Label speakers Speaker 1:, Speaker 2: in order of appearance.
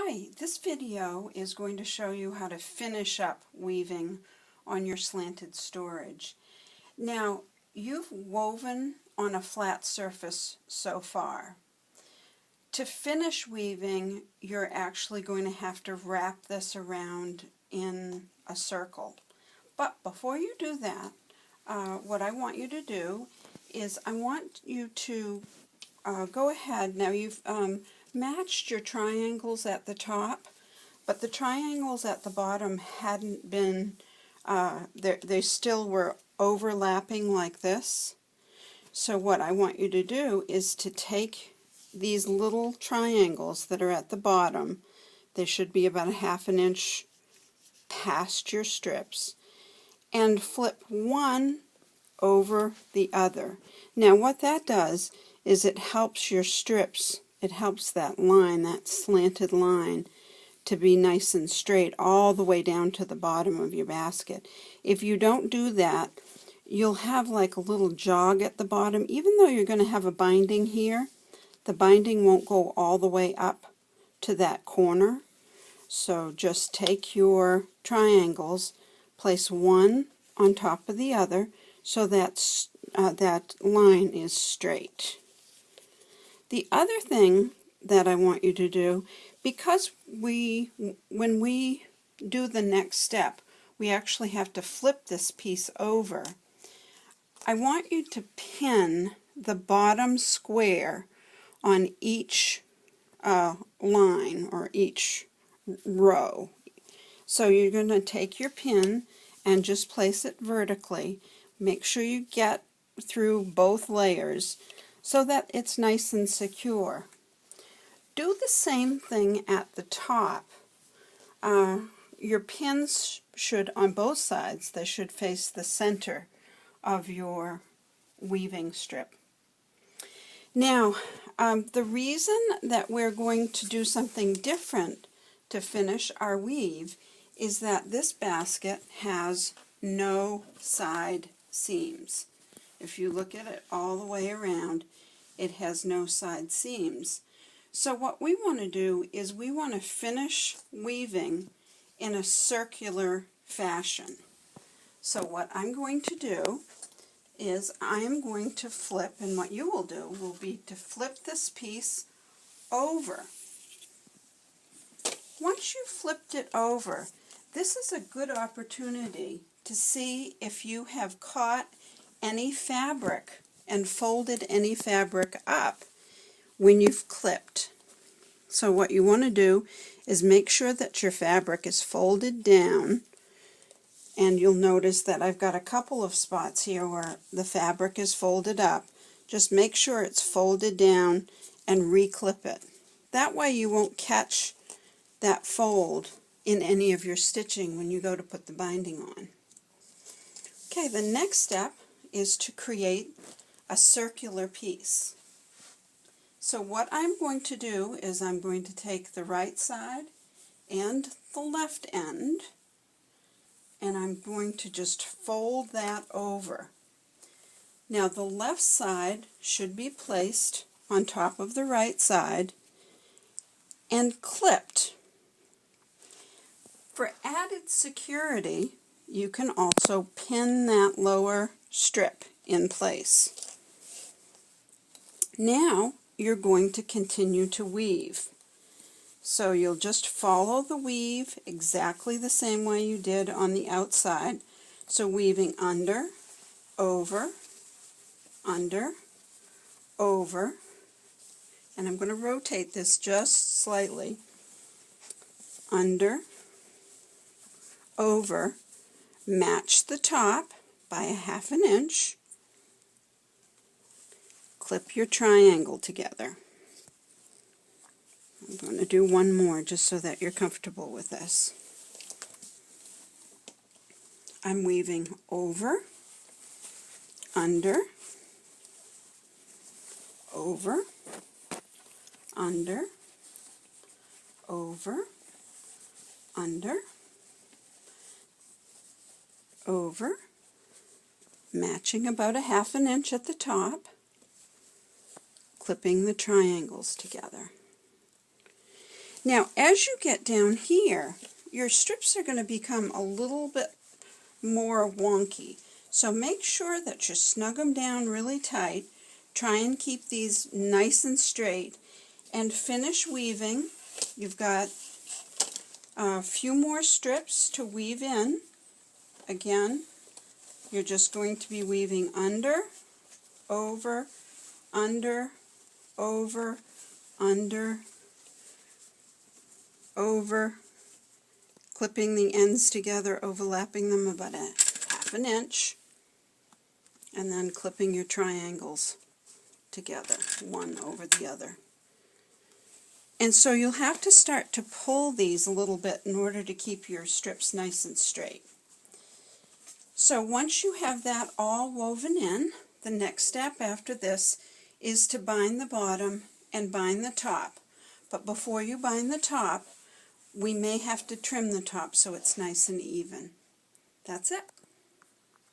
Speaker 1: Hi, this video is going to show you how to finish up weaving on your slanted storage. Now, you've woven on a flat surface so far. To finish weaving, you're actually going to have to wrap this around in a circle. But before you do that, what I want you to do is I want you to go ahead. Now you've matched your triangles at the top, but the triangles at the bottom hadn't been, they still were overlapping like this. So what I want you to do is to take these little triangles that are at the bottom, they should be about 1/2 inch past your strips, and flip one over the other. Now what that does is it helps your strips, it helps that line, that slanted line, to be nice and straight all the way down to the bottom of your basket. If you don't do that, you'll have like a little jog at the bottom. Even though you're going to have a binding here, the binding won't go all the way up to that corner. So just take your triangles, place one on top of the other so that line is straight. The other thing that I want you to do, because when we do the next step, we actually have to flip this piece over. I want you to pin the bottom square on each line or each row. So you're going to take your pin and just place it vertically. Make sure you get through both layers so that it's nice and secure. Do the same thing at the top. Your pins should, on both sides, they should face the center of your weaving strip. Now, the reason that we're going to do something different to finish our weave is that this basket has no side seams. If you look at it all the way around, it has no side seams. So what we want to do is we want to finish weaving in a circular fashion. So what I'm going to do is I am going to flip, and what you will do will be to flip this piece over. Once you've flipped it over, this is a good opportunity to see if you have caught any fabric and folded any fabric up when you've clipped. So what you want to do is make sure that your fabric is folded down, and you'll notice that I've got a couple of spots here where the fabric is folded up. Just make sure it's folded down and re-clip it. That way you won't catch that fold in any of your stitching when you go to put the binding on. Okay, the next step is to create a circular piece. So what I'm going to do is I'm going to take the right side and the left end, and I'm going to just fold that over. Now the left side should be placed on top of the right side and clipped. For added security, you can also pin that lower strip in place. Now you're going to continue to weave. So you'll just follow the weave exactly the same way you did on the outside. So weaving under, over, over, and I'm going to rotate this just slightly, under, over, match the top by 1/2 inch, clip your triangle together. I'm going to do one more just so that you're comfortable with this. I'm weaving over, under, over, under, over, under, over, matching about 1/2 inch at the top, clipping the triangles together. Now, as you get down here, your strips are going to become a little bit more wonky. So make sure that you snug them down really tight. Try and keep these nice and straight. And finish weaving. You've got a few more strips to weave in. Again, you're just going to be weaving under, over, under, over, under, over, clipping the ends together, overlapping them about a half an inch, and then clipping your triangles together, one over the other. And so you'll have to start to pull these a little bit in order to keep your strips nice and straight. So once you have that all woven in, the next step after this is to bind the bottom and bind the top. But before you bind the top, we may have to trim the top so it's nice and even. That's it.